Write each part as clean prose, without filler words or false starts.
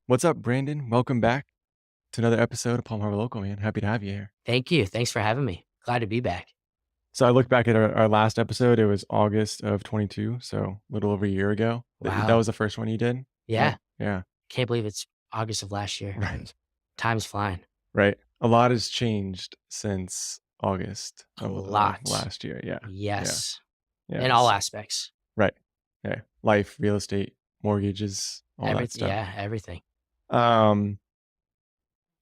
What's up, Brandon? Welcome back to another episode of Palm Harbor Local, man. Happy to have you here. Thank you. Thanks for having me. Glad to be back. So I look back at our last episode. It was August of 22, so a little over a year ago. That Wow. was the first one you did, right? Yeah. Yeah, Can't believe it's August of last year. right, Time's flying. right. A lot has changed since August A of lot. last year. Yeah, yeah, Yes. yeah. In all aspects. Right. Yeah, life, real estate, mortgages, all that stuff. Yeah, everything. Um,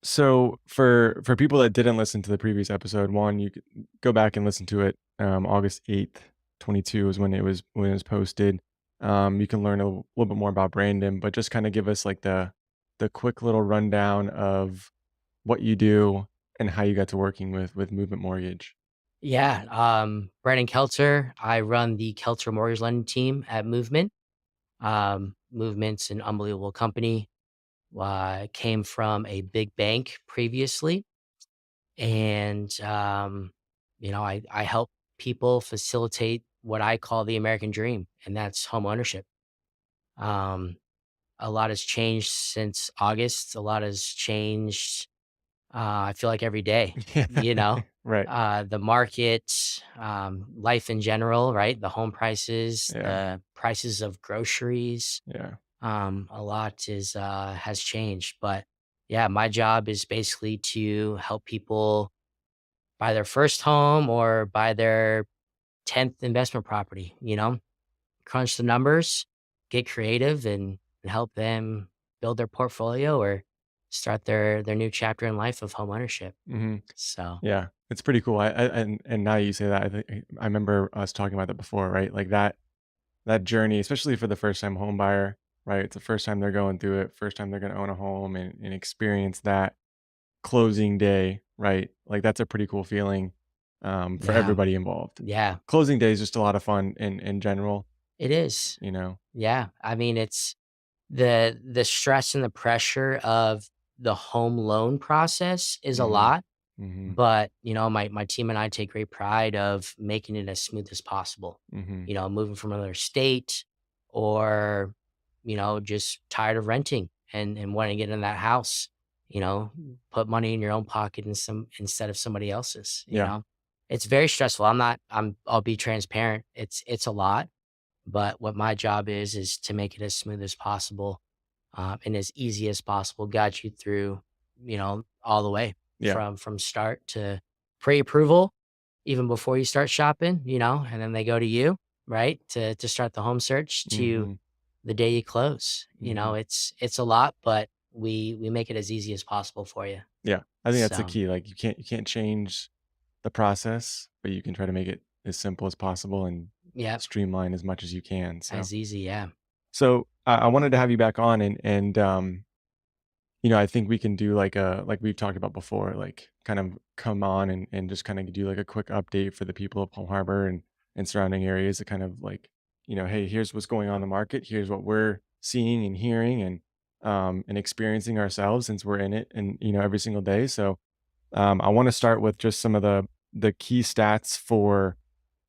So for people that didn't listen to the previous episode, one, you could go back and listen to it. August 8th, 22 is when it was posted. You can learn a little bit more about Brandon, but just kind of give us like the quick little rundown of what you do and how you got to working with Movement Mortgage. Yeah. Brandon Kelter. I run the Kelter Mortgage Lending team at Movement. Movement's an unbelievable company. Came from a big bank previously. And I help people facilitate what I call the American dream, and that's home ownership. Um, a lot has changed since August. A lot has changed. I feel like every day, you know, Right. the market, life in general, right? The home prices, Yeah. the prices of groceries. Yeah. A lot is has changed, but yeah, my job is basically to help people buy their first home or buy their 10th investment property, crunch the numbers, get creative and help them build their portfolio or start their new chapter in life of home ownership. hmm So, Yeah. It's pretty cool. And now you say that, I remember us talking about that before, right? Like that journey, especially for the first time home buyer, right? It's the first time they're going through it, first time they're going to own a home and experience that closing day, right? Like that's a pretty cool feeling for yeah. everybody involved. Yeah, Closing day is just a lot of fun in general, it is. you know. Yeah. I mean, it's the stress and the pressure of the home loan process is a hmm lot. hmm But, my team and I take great pride of making it as smooth as possible. hmm Moving from another state or, just tired of renting and wanting to get in that house, you know, put money in your own pocket instead of somebody else's. Yeah. It's very stressful. I'll be transparent. It's a lot, but what my job is to make it as smooth as possible, and as easy as possible, guide you through, all the way Yeah. from start to pre-approval, even before you start shopping, and then they go to you, right, to start the home search to hmm the day you close. hmm It's a lot, but we make it as easy as possible for you. Yeah. I think that's the So, key. Like you can't change the process, but you can try to make it as simple as possible and yeah, streamline as much as you can. So as easy, yeah. so I wanted to have you back on and I think we can do like we've talked about before, like kind of come on and just kind of do like a quick update for the people of Palm Harbor and surrounding areas to kind of like, hey, here's what's going on in the market. Here's what we're seeing and hearing and experiencing ourselves since we're in it and every single day. So I want to start with just some of the key stats for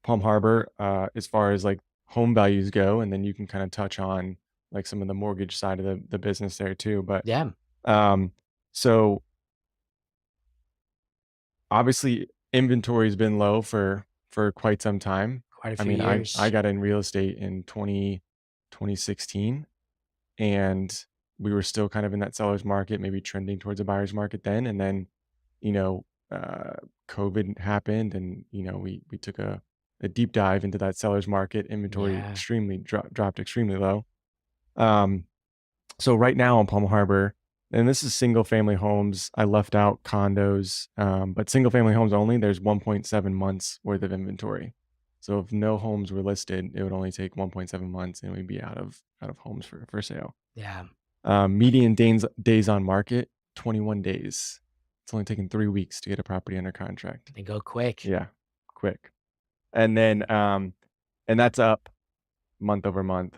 Palm Harbor as far as like home values go, and then you can kind of touch on like some of the mortgage side of the business there too. But Yeah, um, so obviously inventory's been low for quite some time. quite a I few mean, I years. got in real estate in 2016, and we were still kind of in that seller's market, maybe trending towards a buyer's market then. And then, you know, uh, COVID happened and, we took a deep dive into that seller's market. Inventory Yeah. extremely dropped extremely low. Um, So right now in Palm Harbor, and this is single family homes. I left out condos, but single family homes only. There's 1.7 months worth of inventory. So if no homes were listed, it would only take 1.7 months, and we'd be out of homes for sale. Yeah. Median days on market 21 days. It's only taken 3 weeks to get a property under contract. They go quick. Yeah, quick. And then and that's up month over month.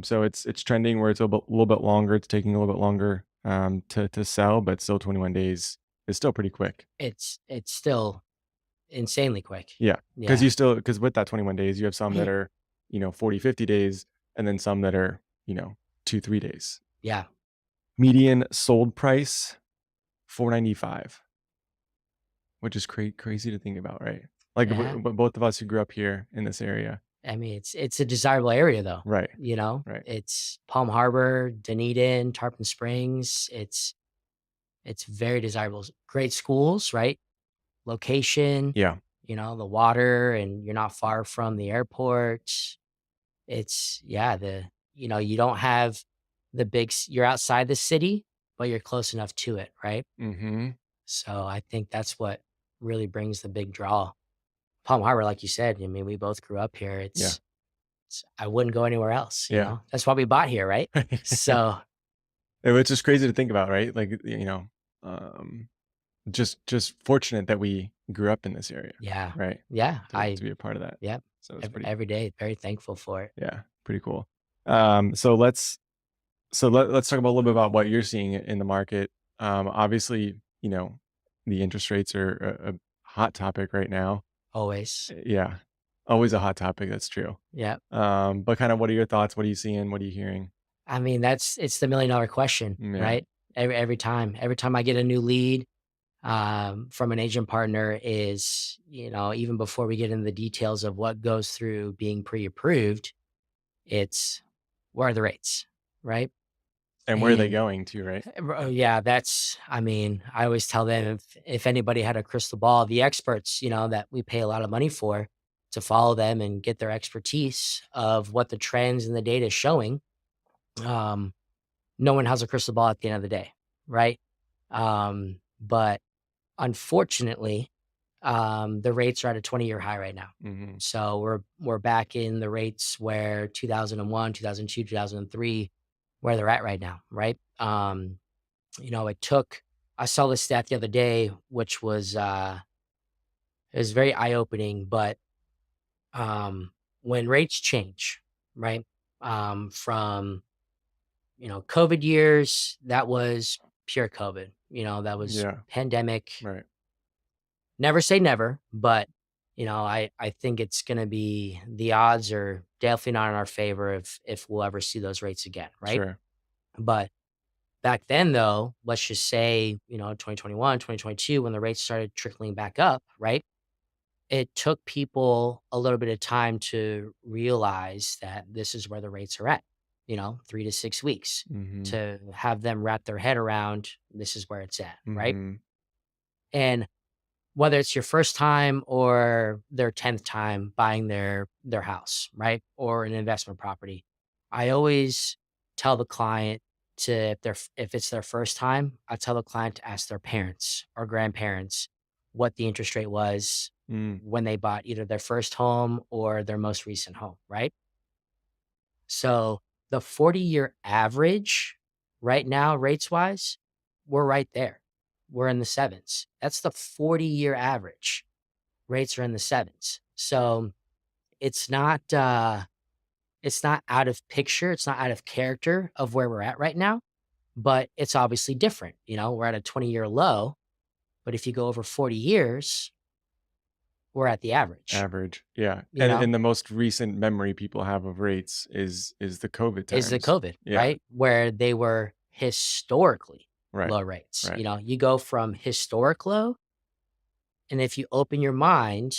So it's trending where it's little bit longer. It's taking a little bit longer to sell, but still 21 days is still pretty quick. It's still insanely quick. Yeah, because Yeah. because with that 21 days, you have some that are 40, 50 days, and then some that are 2, 3 days. Yeah. Median sold price 495, which is crazy to think about, right? Like, Yeah. both of us who grew up here in this area. I mean, it's a desirable area though, Right, you know? right. It's Palm Harbor, Dunedin, Tarpon Springs. It's very desirable. Great schools, right? Location, Yeah. the water, and you're not far from the airport. It's yeah, you don't have you're outside the city, but you're close enough to it, right? Mhm. So I think that's what really brings the big draw. Palm Harbor, like you said, I mean, we both grew up here. Yeah. I wouldn't go anywhere else, you Yeah. know? That's why we bought here, right? So, Which is crazy to think about, right? Like, um, just fortunate that we grew up in this area, yeah. right? Yeah, To be a part of that. yep, So it's pretty every day, very thankful for it. yeah, pretty cool. So let's talk about a little bit about what you're seeing in the market. Obviously, the interest rates are a hot topic right now. Always. Yeah, always a hot topic. That's true. Yep. But kind of, what are your thoughts? What are you seeing? What are you hearing? I mean, it's the $1,000,000 question, Yeah. right? Every time I get a new lead, from an agent partner is, even before we get into the details of what goes through being pre-approved, it's what are the rates, right? And where are they And going to, right? yeah, I mean, I always tell them if anybody had a crystal ball, the experts, that we pay a lot of money for to follow them and get their expertise of what the trends and the data is showing. Um, no one has a crystal ball at the end of the day, right? But unfortunately, the rates are at a 20-year high right now. Mhm. So we're back in the rates where 2001, 2002, 2003, where they're at right now, right? It took I saw this stat the other day, which was it was very eye-opening, but when rates change, right? From COVID years, that was pure COVID. That was Yeah. pandemic. Right. Never say never, but I think it's gonna be the odds are definitely not in our favor if we'll ever see those rates again, right? Sure. But back then though, let's just say, 2021, 2022, when the rates started trickling back up, right? It took people a little bit of time to realize that this is where the rates are at, 3 to 6 weeks Mhm. to have them wrap their head around this is where it's at, right? Mhm. And whether it's your first time or their 10th time buying their house, right? Or an investment property. I always tell the client to if it's their first time, I tell the client to ask their parents or grandparents what the interest rate was Mm. when they bought either their first home or their most recent home, right? So the 40-year average right now, rates wise, we're right there. We're in the sevens. That's the 40-year average. Rates are in the sevens. So it's not it's not out of picture, it's not out of character of where we're at right now, but it's obviously different. We're at a 20-year low, but if you go over 40 years, we're at the average, Average. Yeah. you And know, the most recent memory people have of rates is the COVID is the times. COVID, Yeah. right? Where they were historically Right. low rates. Right. You go from historic low, and if you open your mind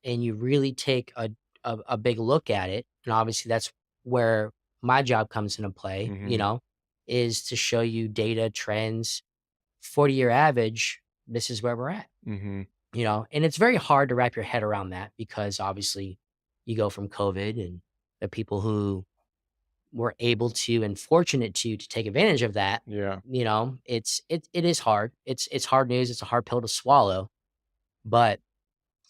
and you really take a big look at it, and obviously that's where my job comes into play, Mhm. is to show you data trends, 40-year average, this is where we're at, Mhm. and it's very hard to wrap your head around that because obviously you go from COVID and the people who were able to and fortunate to take advantage of that, Yeah. it is hard. It's hard news. It's a hard pill to swallow, but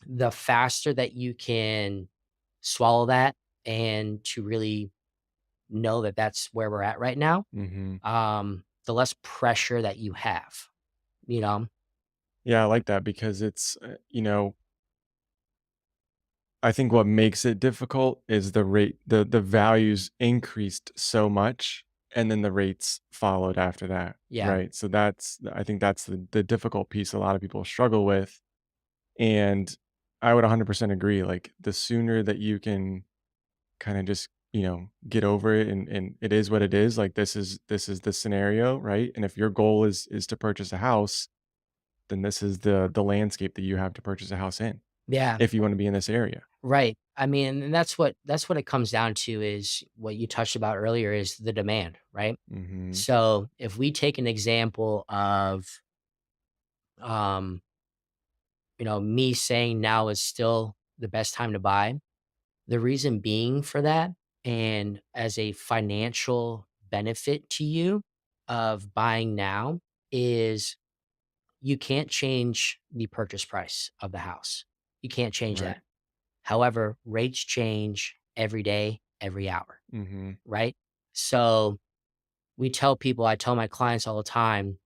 the faster that you can swallow that and to really know that that's where we're at right now, Mhm. the less pressure that you have, you know? Yeah, I like that because I think what makes it difficult is the values increased so much, and then the rates followed after that, Yeah. right? So I think that's the difficult piece a lot of people struggle with, and I would 100% agree, like, the sooner that you can kinda just get over it, and it is what it is. Like, this is the scenario, right? And if your goal is to purchase a house, then this is the landscape that you have to purchase a house in, Yeah, if you wanna be in this area. right. I mean, and that's what it comes down to is what you touched about earlier is the demand, right? Mhm. So if we take an example of, um, me saying now is still the best time to buy, the reason being for that, and as a financial benefit to you of buying now, is you can't change the purchase price of the house. You can't change Right. that. However, rates change every day, every hour, Mhm. right? So I tell my clients all the time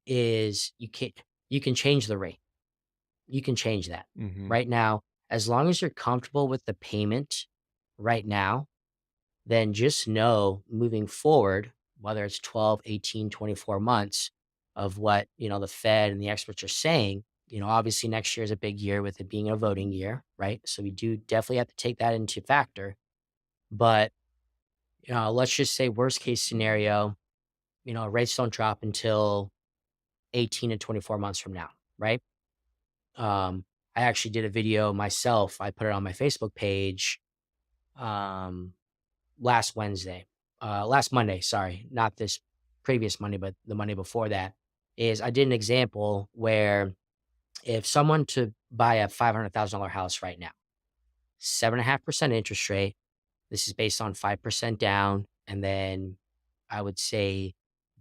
is you can change the rate. You can change that Mhm. right now. As long as you're comfortable with the payment right now, then just know moving forward, whether it's 12, 18, 24 months of what, the Fed and the experts are saying, obviously next year is a big year with it being a voting year, right? So we do definitely have to take that into factor. But, let's just say worst case scenario, rates don't drop until 18 to 24 months from now, right? Um, I actually did a video myself. I put it on my Facebook page. Um, last Monday, sorry, not this previous Monday, but the Monday before that, is I did an example where if someone to buy a $500,000 house right now, 7.5% interest rate, this is based on 5% down, and then I would say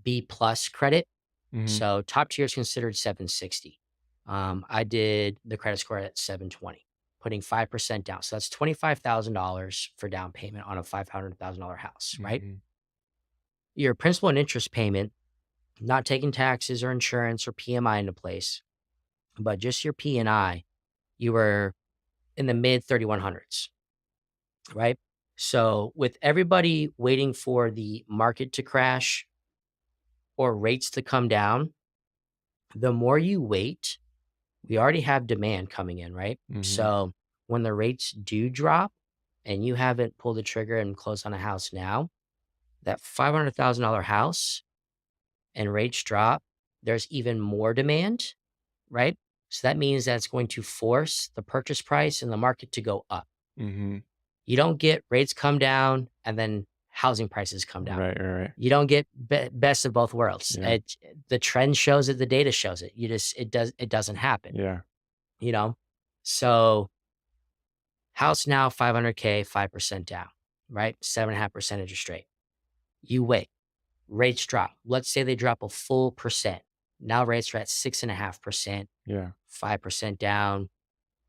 B plus credit. Mhm. So top tier is considered 760. I did the credit score at 720, putting 5% down. So that's $25,000 for down payment on a $500,000 house, right? Mhm. Your principal and interest payment, not taking taxes or insurance or PMI into place, but just your P&I, you were in the mid 3100s, right? So with everybody waiting for the market to crash or rates to come down, the more you wait, we already have demand coming in, right? Mhm. So when the rates do drop and you haven't pulled the trigger and closed on a house now, that $500,000 house and rates drop, there's even more demand, right? So that means that it's going to force the purchase price in the market to go up. Mhm. You don't get rates come down and then housing prices come down. Right, right, right. You don't get best of both worlds. Yeah. The trend shows it, the data shows it. It doesn't happen, Yeah. you know? So house now 500K, 5% down, right? 7.5% interest rate. You wait, rates drop. Let's say they drop a full percent. Now rates are at 6.5%, Yeah. 5% down,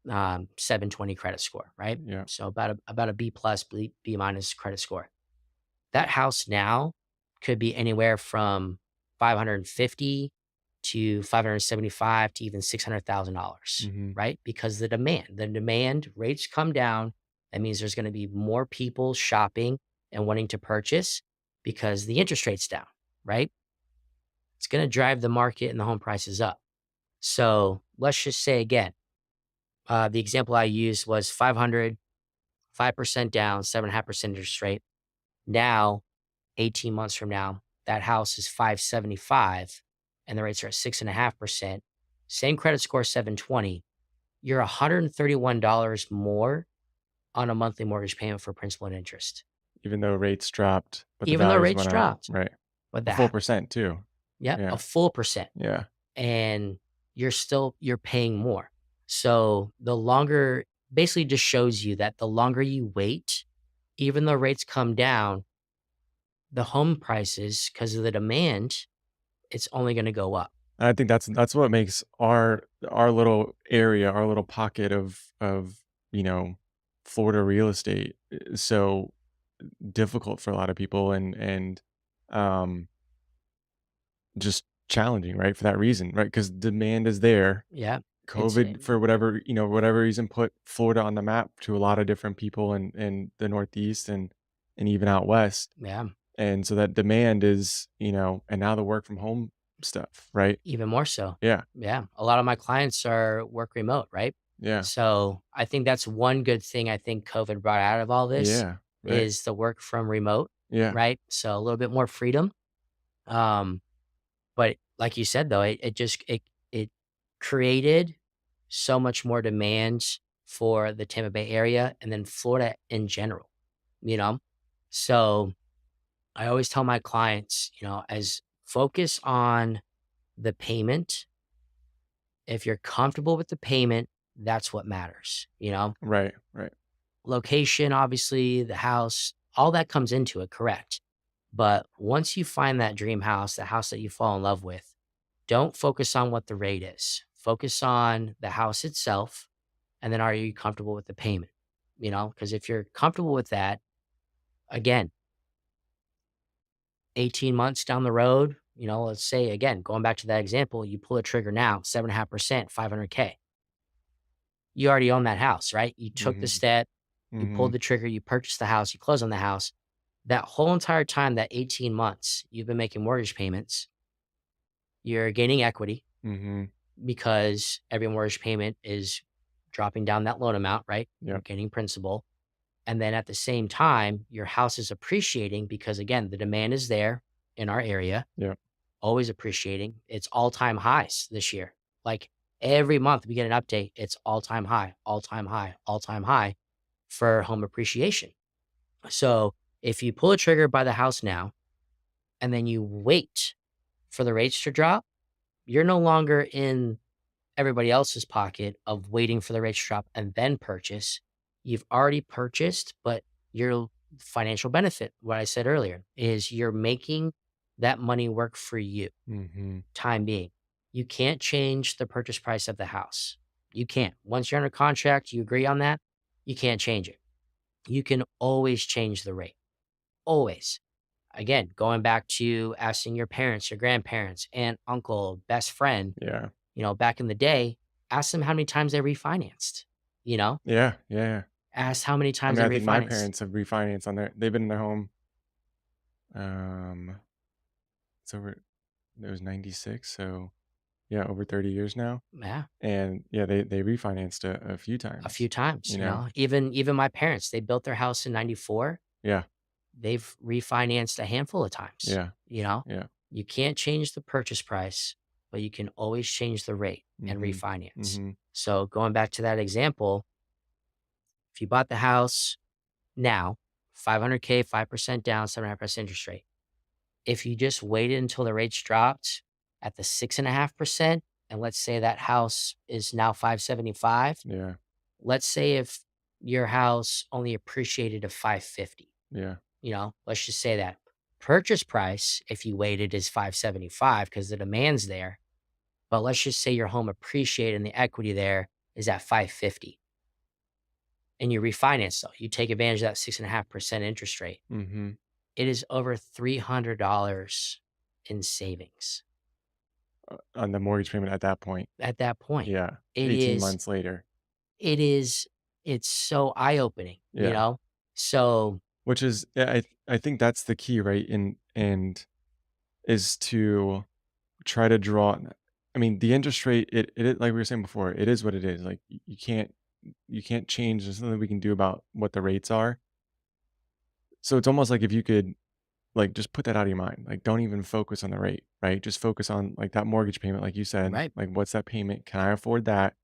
720 credit score, right? Yeah. So about a B plus, B minus credit score. That house now could be anywhere from 550 to 575 to even $600,000, Mhm. right? Because the demand rates come down. That means there's going to be more people shopping and wanting to purchase because the interest rate's down, right? It's going to drive the market and the home prices up. So let's just say again, the example I used was 500, 5% down, 7.5% interest rate. Now 18 months from now, that house is 575 and the rates are at 6.5%. Same credit score, 720. You're $131 more on a monthly mortgage payment for principal and interest, Even though rates dropped, but the even though values rates went up, dropped. right. But A the, full ho- percent too. yeah, a Yeah. full percent. Yeah. And you're paying more. So the longer basically just shows you that the longer you wait, even though rates come down, the home prices, because of the demand, it's only going to go up. I think that's what makes our little area, our little pocket of, you know, Florida real estate, so difficult for a lot of people, and um, just challenging, right? For that reason, right? Because demand is there. Yeah. It's COVID, for whatever, whatever reason, put Florida on the map to a lot of different people in the Northeast and even out west. yeah, And so that demand is, and now the work from home stuff, right? even more so. Yeah. Yeah. A lot of my clients are work remote, right? Yeah. So I think that's one good thing I think COVID brought out of all this Yeah. Right. is the work from remote, Yeah. right? So a little bit more freedom. Um, but like you said though, it created so much more demands for the Tampa Bay area and then Florida in general, you know? So I always tell my clients, as focus on the payment. If you're comfortable with the payment, that's what matters, Right. Right. Location, obviously, the house, all that comes into it, correct. But once you find that dream house, the house that you fall in love with, don't focus on what the rate is. Focus on the house itself. And then are you comfortable with the payment? Because if you're comfortable with that, again, 18 months down the road, let's say again, going back to that example, you pull a trigger now, 7.5%, 500K. You already own that house, right? You took the Mhm. step, you pulled Mhm. the trigger, you purchased the house, you closed on the house. That whole entire time, that 18 months, you've been making mortgage payments, you're gaining equity Mhm. because every mortgage payment is dropping down that loan amount, right? You're Yep. gaining principal. And then at the same time, your house is appreciating because, again, the demand is there in our area, Yep. always appreciating. It's all time highs this year. Like every month we get an update, it's all time high, all time high, all time high for home appreciation. So if you pull a trigger by the house now and then you wait for the rates to drop, you're no longer in everybody else's pocket of waiting for the rates to drop and then purchase. You've already purchased, but your financial benefit, what I said earlier, is you're making that money work for you, Mhm. time being. You can't change the purchase price of the house. You can't. Once you're under contract, you agree on that, you can't change it. You can always change the rate. Always. Again, going back to asking your parents, your grandparents, aunt, uncle, best friend, Yeah. back in the day, ask them how many times they refinanced, you know, Yeah. Yeah. Yeah. ask how many I times mean, they I think my refinanced. parents have refinanced on they've been in their home, um, it's over it was 96, so, yeah, over 30 years now, Yeah, and, yeah, they refinanced a few a few times, times, you know? even my parents, they built their house in 94. Yeah. They've refinanced a handful of times, Yeah. Yeah. You can't change the purchase price, but you can always change the rate and Mhm. refinance. Mhm. So going back to that example, if you bought the house now, 500K, 5% down, 7.5% interest rate. If you just waited until the rates dropped at the 6.5%, and let's say that house is now 575, Yeah. let's say if your house only appreciated to 550, Yeah. let's just say that purchase price, if you waited, is 575 because the demand's there. But let's just say your home appreciated and the equity there is at 550 and you refinance though. You take advantage of that 6.5% interest rate. Mhm. It is over $300 in savings On the mortgage payment at that point. at that point. Yeah. It 18 is months later. it is it's so eye-opening, Yeah. So Which is I think that's the key, right? And is to try to draw I mean, the interest rate, it like we were saying before, it is what it is. Like, you can't change there's nothing we can do about what the rates are. So it's almost like if you could, like, just put that out of your mind. Like, don't even focus on the rate, right? Just focus on, like, that mortgage payment, like you said. right, Like, what's that payment? Can I afford that?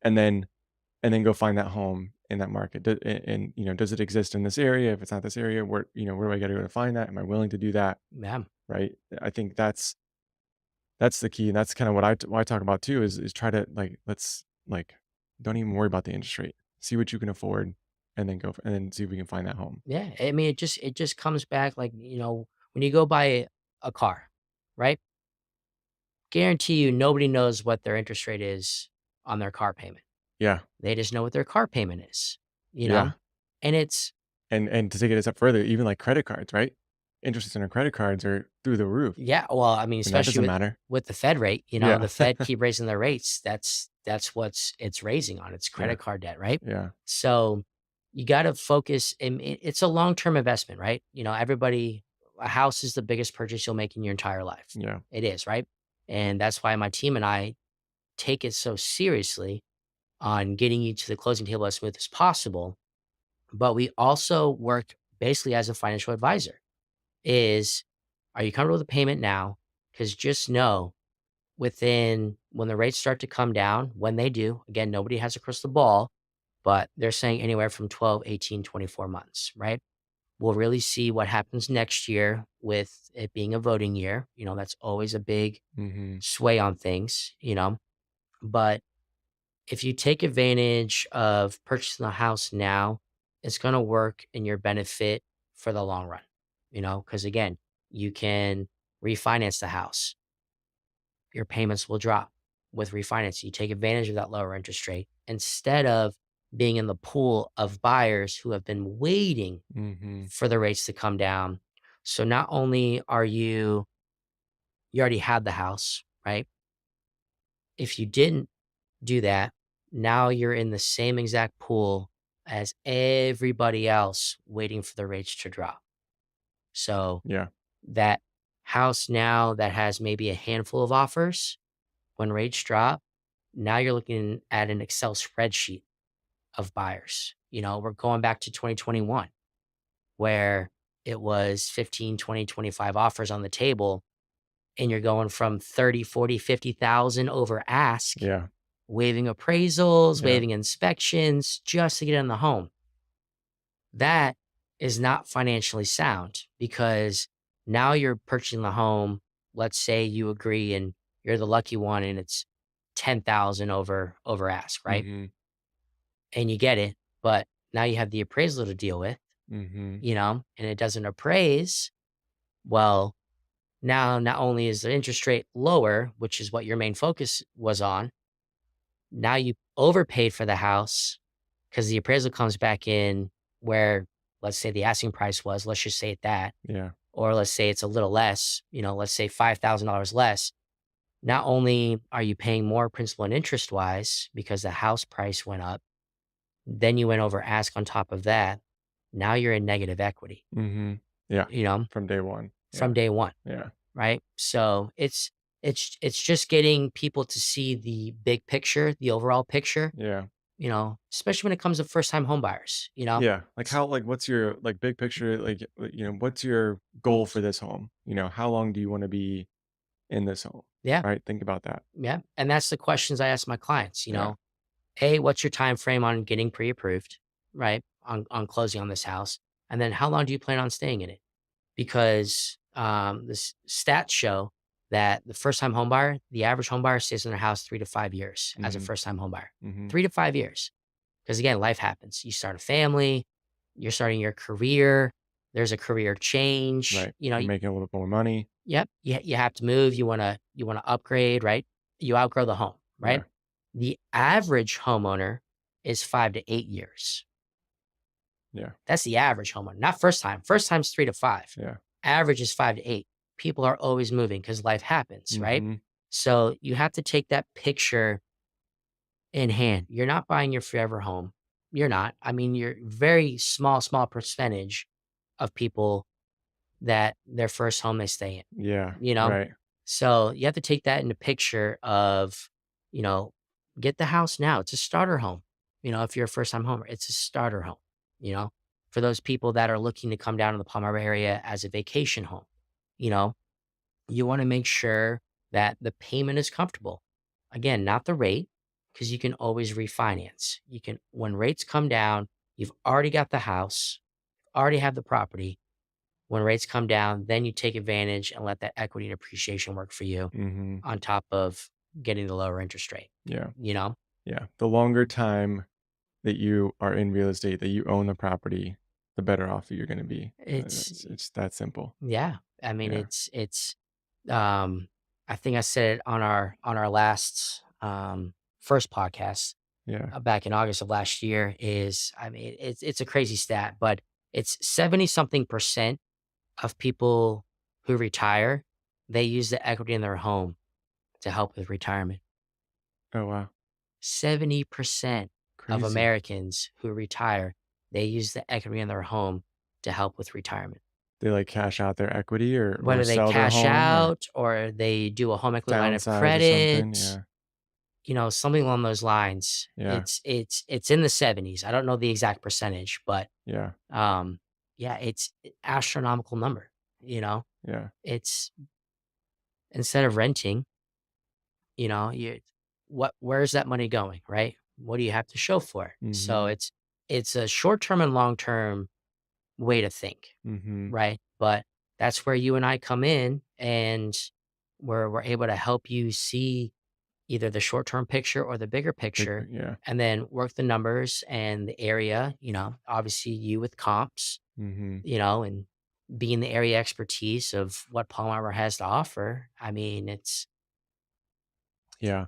And then go find that home in that market. And, does it exist in this area? If it's not this area, where do I gotta go to find that? Am I willing to do that? yeah, Right? I think that's the key, and that's kinda what I talk about too is try to, like, let's, like, don't even worry about the interest rate. See what you can afford, and then and then see if we can find that home. yeah. I mean, it just comes back like, when you go buy a car, right? Guarantee you nobody knows what their interest rate is on their car payment. Yeah, They just know what their car payment is, you yeah, know? And it's and to take it a step further, even, like, credit cards, right? Interest rates on our credit cards are through the roof, yeah, well, I mean, and that especially doesn't with matter. the Fed rate, Yeah. the Fed keep raising their rates. That's what's it's raising on. It's Yeah, credit card debt, right? yeah, So you got to focus and it's a long-term investment, right? Everybody a house is the biggest purchase you'll make in your entire life. yeah, It is, right? And that's why my team and I take it so seriously on getting you to the closing table as smooth as possible. But we also work basically as a financial advisor is, are you comfortable with the payment now? Because just know within when the rates start to come down, when they do, again, nobody has a crystal ball, but they're saying anywhere from 12, 18, 24 months, right? We'll really see what happens next year with it being a voting year. That's always a big Mhm. sway on things, but if you take advantage of purchasing the house now, it's going to work in your benefit for the long run, because again, you can refinance the house. Your payments will drop with refinance. You take advantage of that lower interest rate instead of being in the pool of buyers who have been waiting Mhm. for the rates to come down. So not only are you already had the house, right? If you didn't do that, now you're in the same exact pool as everybody else waiting for the rates to drop. So Yeah. that house now that has maybe a handful of offers, when rates drop, now you're looking at an Excel spreadsheet of buyers. We're going back to 2021 where it was 15, 20, 25 offers on the table and you're going from 30, 40, 50,000 over ask, Yeah. waiving appraisals, Yeah. waiving inspections just to get in the home. That is not financially sound because now you're purchasing the home. Let's say you agree and you're the lucky one and it's 10,000 over ask, right? Mhm. And you get it, but now you have the appraisal to deal with, Mhm. and it doesn't appraise. Well, now not only is the interest rate lower, which is what your main focus was on, now you overpaid for the house because the appraisal comes back in where, let's say the asking price was, let's just say it that, Yeah. or let's say it's a little less, let's say $5,000 less. Not only are you paying more principal and interest wise because the house price went up, then you went over ask on top of that. Now you're in negative equity, Mhm. Yeah. you know, From day 1. from Yeah. day one, Yeah. right? So it's just getting people to see the big picture, the overall picture, Yeah. especially when it comes to first time home buyers, Yeah. Like S- how like what's your like big picture what's your goal for this home? How long do you want to be in this home? yeah, Right? Think about that. yeah. And that's the questions I ask my clients, Yeah. hey, what's your time frame on getting pre-approved, right? On closing on this house. And then how long do you plan on staying in it? Because this stats show that the first time home buyer, the average home buyer stays in their house 3 to 5 years as a Mhm. first time home buyer. Mhm. 3 to 5 years. Because again, life happens. You start a family, you're starting your career, there's a career change. Right. You're making a little bit more money. Yep. You have to move. You wanna upgrade, right? You outgrow the home, right? Yeah. The average homeowner is 5 to 8 years. Yeah. That's the average homeowner, not first time. First time's 3 to 5. Yeah. Average is 5 to 8. People are always moving because life happens, right? Mhm. So you have to take that picture in hand. You're not buying your forever home. You're not. I mean, you're very small percentage of people that their first home they stay in, Yeah. you know? Right. So you have to take that into picture of, you know, get the house now. It's a starter home. If you're a first time homer, it's a starter home, you know, for those people that are looking to come down to the Palm Harbor area as a vacation home, you know, you want to make sure that the payment is comfortable. Again, not the rate, because you can always refinance. When rates come down, you've already got the house, already have the property. When rates come down, then you take advantage and let that equity and appreciation work for you Mhm. on top of getting the lower interest rate, Yeah. you know? Yeah. The longer time that you are in real estate, that you own the property, the better off you're gonna be. It's It's that simple. yeah. I mean, Yeah. um I think I said it on our last first podcast Yeah. back in August of last year is I mean, it's a crazy stat, but it's 70 something percent of people who retire, they use the equity in their home to help with retirement. Oh, wow. 70% of Crazy. Americans who retire, they use the equity in their home to help with retirement. They, like, cash out their equity or Whether they sell their cash home or out or they do a home equity line of downsize or something. credit, Yeah. something along those lines. Yeah. It's in the 70s. I don't know the exact percentage, but Yeah. um, yeah, it's astronomical number, you know? Yeah. It's instead of renting, you where's that money going, right? What do you have to show for it? So Mhm. it's a short-term and long-term way to think, Mhm. right? But that's where you and I come in, and we're able to help you see either the short-term picture or the bigger Big picture, yeah. and then work the numbers and the area, obviously you with comps, Mhm. and being the area expertise of what Palm Harbor has to offer. I mean, it's Yeah.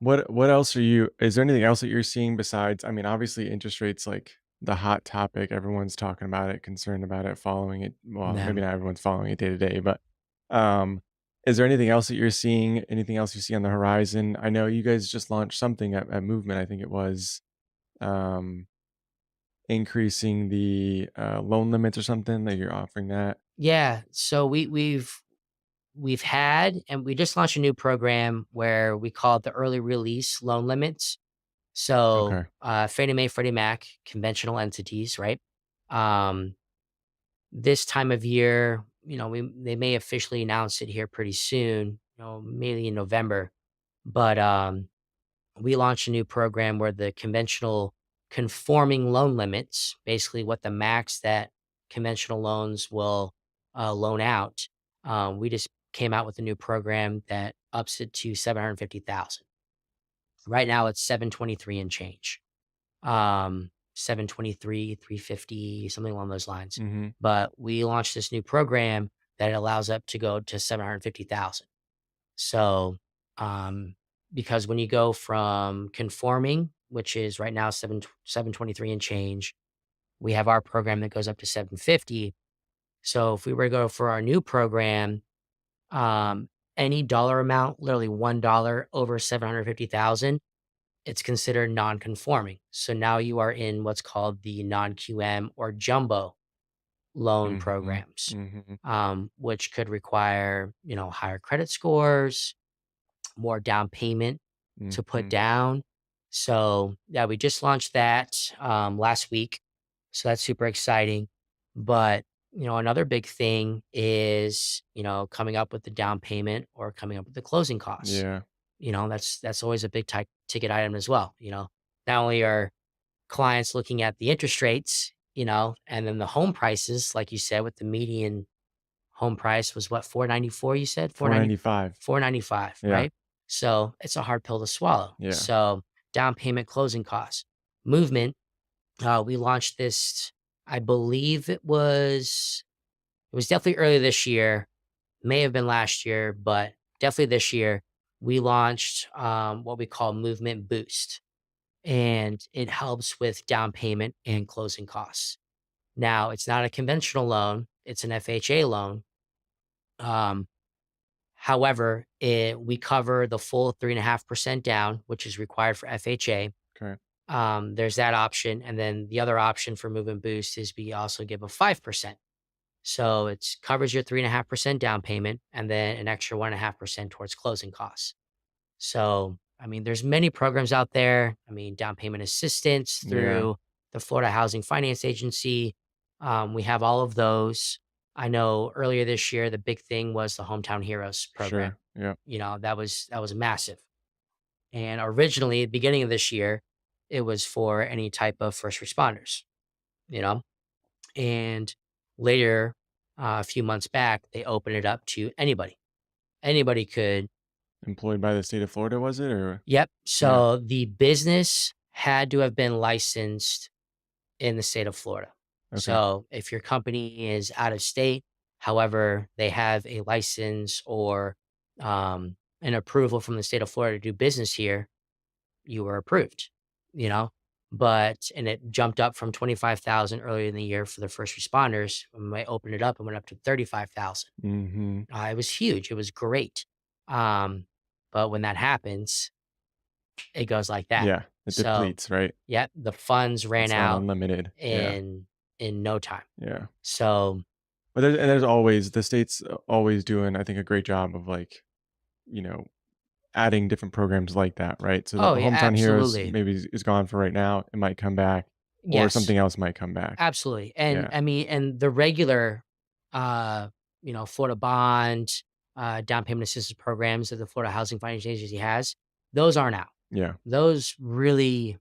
What else are you is there anything else that you're seeing besides I mean, obviously, interest rates, like, the hot topic, everyone's talking about it, concerned about it, following it well, maybe them. not everyone's following it day to day, but, um, is there anything else that you're seeing? Anything else you see on the horizon? I know you guys just launched something at Movement, I think it was, um, increasing the, loan limits or something that you're offering that? Yeah, so we've had and we just launched a new program where we call it the early release loan limits. So, Okay. Fannie Mae, Freddie Mac, conventional entities, right? Um, this time of year, they may officially announce it here pretty soon, maybe in November. But we launched a new program where the conventional conforming loan limits, basically what the max that conventional loans will loan out. We just came out with a new program that ups it to 750,000. Right now it's 723 and change. 723, 350, something along those lines. Mhm. But we launched this new program that allows up to go to 750,000. So, because when you go from conforming, which is right now 723 and change, we have our program that goes up to 750. So if we were to go for our new program, any dollar amount, literally $1 over 750,000, it's considered non-conforming. So now you are in what's called the non-QM or jumbo loan Mhm. programs, Mhm. which could require, higher credit scores, more down payment to put Mhm. down. So yeah, we just launched that last week. So that's super exciting. But another big thing is coming up with the down payment or coming up with the closing costs. Yeah. That's always a big ticket item as well. Not only are clients looking at the interest rates, and then the home prices, like you said, with the median home price was what, 494 you said? 495. 495, Yeah. right? So, it's a hard pill to swallow. Yeah. So, down payment, closing costs. Movement, we launched this, I believe it was definitely earlier this year, may have been last year, but definitely this year. We launched, what we call Movement Boost, and it helps with down payment and closing costs. Now, it's not a conventional loan, it's an FHA loan. Um, However, we cover the full 3.5% down, which is required for FHA. Okay. There's that option. And then the other option for Move and Boost is we also give a 5%. So it covers your 3.5% down payment and then an extra 1.5% towards closing costs. So, I mean, there's many programs out there. I mean, down payment assistance Yeah. through the Florida Housing Finance Agency. We have all of those. I know earlier this year, the big thing was the Hometown Heroes program. Sure. Yeah. That was massive. And originally, at the beginning of this year, it was for any type of first responders, you know, and later, a few months back, they opened it up to anybody. Anybody could. Employed by the state of Florida, was it? Or Yep. yeah. So the business had to have been licensed in the state of Florida. Okay. So if your company is out of state, however, they have a license or an approval from the state of Florida to do business here, you were approved, you know? And it jumped up from 25,000 earlier in the year for the first responders. When I opened it up, it went up to 35,000. Mhm. It was huge. It was great. Um, but when that happens, it goes like that. Yeah. It So, depletes, right? yeah, the funds ran It's not out unlimited. Yeah. in no time. Yeah. So, But there's always the state's always doing, I think, a great job of, like, you know, adding different programs like that, right? So the oh, yeah, Hometown Heroes absolutely. maybe is gone for right now. It might come back. or Yes, something else might come back. absolutely. And Yeah, I mean, and the regular, uh, Florida bond, down payment assistance programs that the Florida Housing Finance Agency has, those aren't out. yeah, Those really,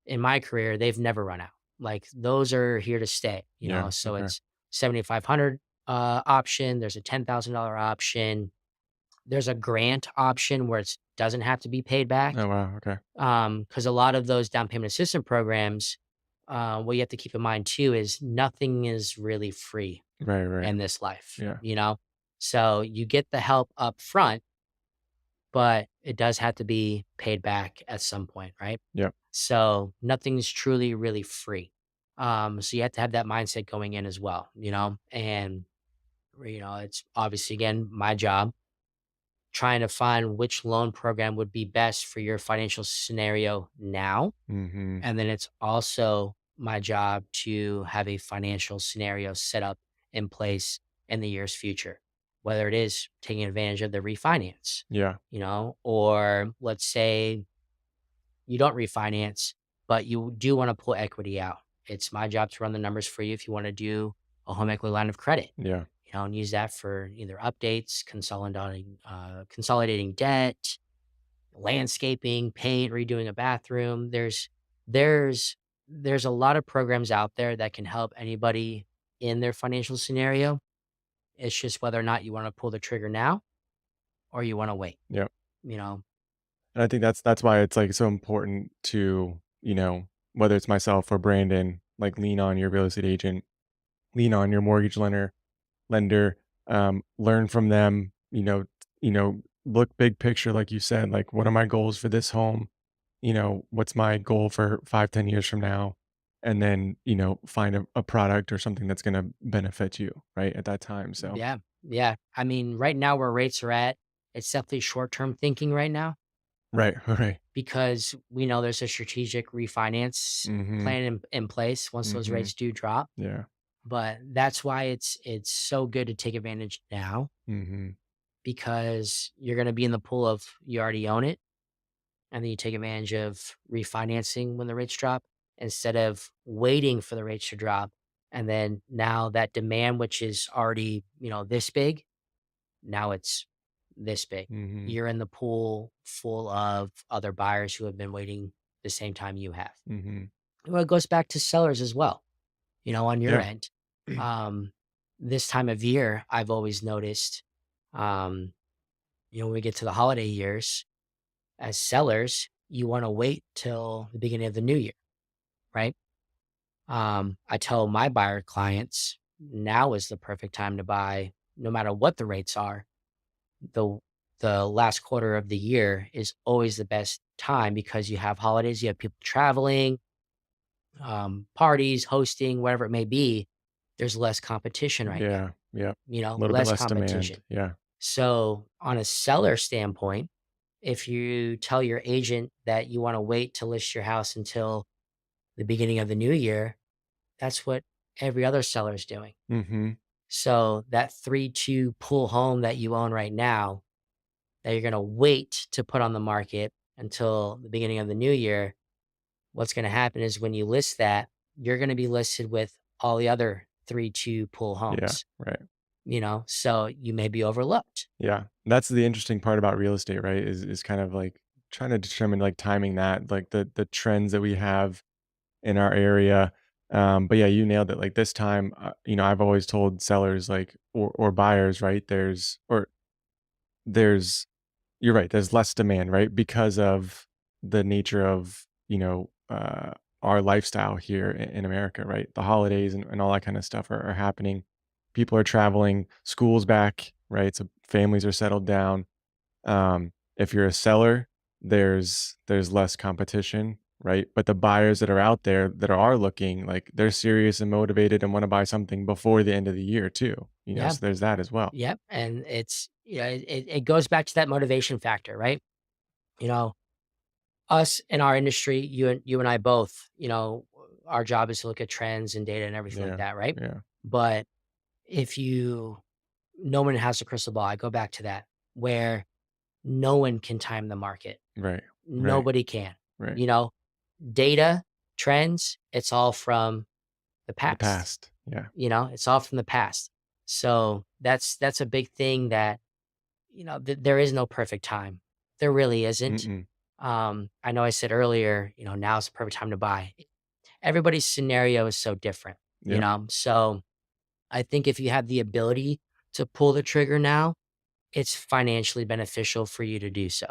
in my career, they've never run out. Like those are here to stay, yeah, So okay. it's 7,500 option. There's a $10,000 option. There's a grant option where it doesn't have to be paid back. Oh, wow, okay. Because a lot of those down payment assistance programs, what you have to keep in mind too is nothing is really free Right, right. in this life, Yeah, So you get the help up front, but it does have to be paid back at some point, right? yep, So nothing's truly really free. So you have to have that mindset going in as well, and it's obviously again my job trying to find which loan program would be best for your financial scenario now. mhm, And then it's also my job to have a financial scenario set up in place in the year's future, whether it is taking advantage of the refinance, yeah, or let's say you don't refinance, but you do want to pull equity out. It's my job to run the numbers for you if you want to do a home equity line of credit, yeah, and use that for either updates, consolidating debt, landscaping, paint, redoing a bathroom. There's there's a lot of programs out there that can help anybody in their financial scenario. It's just whether or not you want to pull the trigger now or you want to wait, yep. you know. And I think that's why it's, like, so important to, whether it's myself or Brandon, like, lean on your real estate agent, lean on your mortgage lender, learn from them, look big picture, like you said, like, what are my goals for this home? What's my goal for 5, 10 years from now? And then, find a product or something that's gonna benefit you, right, at that time, so Yeah. Yeah. I mean, right now where rates are at, it's definitely short-term thinking right now right, right. because we know there's a strategic refinance Mhm, plan in place once those mhm. rates do drop. Yeah, But that's why it's so good to take advantage now mhm. because you're gonna be in the pool of you already own it, and then you take advantage of refinancing when the rates drop instead of waiting for the rates to drop. And then now that demand, which is already, this big, now it's this big. Mhm, You're in the pool full of other buyers who have been waiting the same time you have. mhm. Well, it goes back to sellers as well, on your Yeah, end. Um, this time of year, I've always noticed, um, when we get to the holiday years, as sellers, you want to wait till the beginning of the new year, right? I tell my buyer clients now is the perfect time to buy, no matter what the rates are. The the last quarter of the year is always the best time because you have holidays, you have people traveling, parties, hosting, whatever it may be. There's less competition right now, yeah, yeah. A little bit less less demand, competition. yeah, So, on a seller standpoint, if you tell your agent that you want to wait to list your house until the beginning of the new year, that's what every other seller is doing. mhm, So, that 3-2 pool home that you own right now, that you're going to wait to put on the market until the beginning of the new year, what's going to happen is when you list that, you're going to be listed with all the other 3-2 pool yeah, homes, right. so you may be overlooked. Yeah, that's the interesting part about real estate, right? Is kind of like trying to determine like timing that, like the trends that we have in our area. But yeah, you nailed it. Like this time, I've always told sellers like or buyers, right? There's you're right. There's less demand, right? Because of the nature of our lifestyle here in America, right? The holidays and all that kind of stuff are happening. People are traveling, school's back, right? So families are settled down. If you're a seller, there's less competition, right? But the buyers that are out there that are looking, like they're serious and motivated and want to buy something before the end of the year too. Yeah. So there's that as well. Yep. And it's, it goes back to that motivation factor, right? You know, us in our industry, you and I both, our job is to look at trends and data and everything like Yeah. that, right? Yeah. But if no one has a crystal ball. I go back to that where no one can time the market. Right. Right. Nobody can. Right. You know, data. trends, it's all from the The past. past. Yeah. It's all from the past. So that's a big thing that, there is no perfect time. There really isn't. Mm-mm. I know I said earlier, now's the perfect time to buy. Everybody's scenario is so different, Yep. So I think if you have the ability to pull the trigger now, it's financially beneficial for you to do so.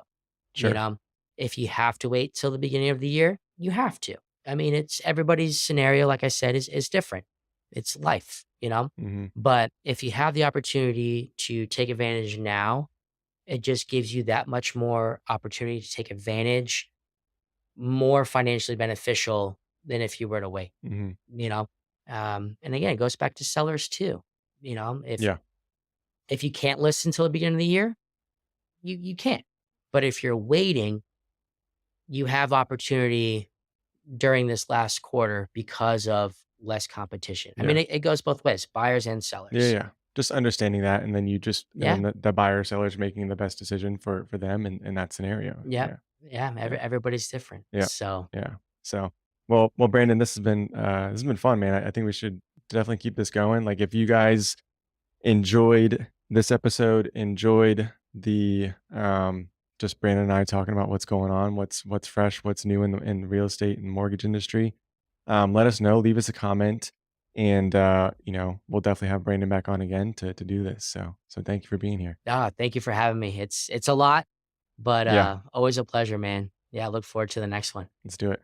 You Sure. know, if you have to wait till the beginning of the year, you have to. I mean, it's everybody's scenario, like I said, is different. It's life. Mhm. But if you have the opportunity to take advantage now, it just gives you that much more opportunity to take advantage, more financially beneficial than if you were to wait, Mhm. you know? And again, it goes back to sellers too. If Yeah. if you can't list until the beginning of the year, you can't. But if you're waiting, you have opportunity during this last quarter because of less competition. I mean, Yeah. it goes both ways, buyers and Yeah, sellers. yeah. Just understanding that, and then and then Yeah. the buyer or seller's making the best decision for them in that scenario. Yeah. Yeah. Yeah. Yeah. Everybody's different. Yeah. So Yeah. So, well, Brandon, this has been fun, man. I think we should definitely keep this going. Like, if you guys enjoyed this episode, enjoyed the just Brandon and I talking about what's going on, what's fresh, what's new in the real estate and mortgage industry. Let us know, leave us a comment, and we'll definitely have Brandon back on again to do this. So thank you for being here. thank you for having me. It's a lot, but Yeah, always a pleasure, man. Yeah, I look forward to the next one. let's do it.